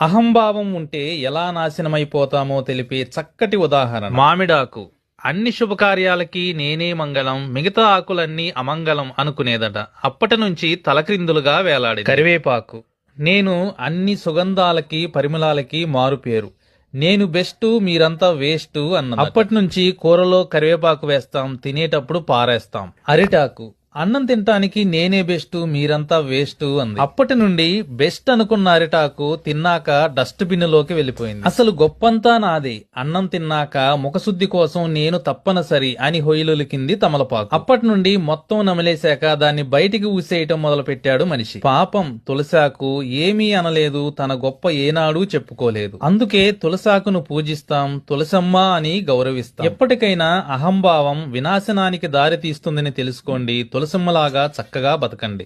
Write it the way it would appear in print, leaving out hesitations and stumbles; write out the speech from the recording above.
అహంభావం ఉంటే ఎలా నాశనమైపోతామో తెలిపే చక్కటి ఉదాహరణ మామిడాకు. అన్ని శుభకార్యాలకి నేనే మంగళం, మిగతా ఆకులన్నీ అమంగళం అనుకునేదట. అప్పటి నుంచి తలక్రిందులుగా వేలాడి. కరివేపాకు. నేను అన్ని సుగంధాలకి పరిమళాలకి మారుపేరు, నేను బెస్ట్ మీరంతా వేస్ట్ అన్న. అప్పటి నుంచి కూరలో కరివేపాకు వేస్తాం, తినేటప్పుడు పారేస్తాం. అరిటాకు. అన్నం తినటానికి నేనే బెస్ట్ మీరంతా వేస్ట్ అంది. అప్పటి నుండి బెస్ట్ అనుకున్న అరిటాకు తిన్నాక డస్ట్ బిన్ లోకి వెళ్లిపోయింది. అసలు గొప్పంతా నాదే, అన్నం తిన్నాక ముఖశుద్ధి కోసం నేను తప్పనిసరి అని హొయిలులికింది తమలపాకు. అప్పటి నుండి మొత్తం నమిలేశాక దాన్ని బయటికి ఊసేయటం మొదలు పెట్టాడు మనిషి. పాపం తులసాకు ఏమీ అనలేదు, తన గొప్ప ఏనాడూ చెప్పుకోలేదు. అందుకే తులసాకును పూజిస్తాం, తులసమ్మ అని గౌరవిస్తాం. ఎప్పటికైనా అహంభావం వినాశనానికి దారి తీస్తుందని తెలుసుకోండి. తులసమ్మలాగా చక్కగా బతకండి.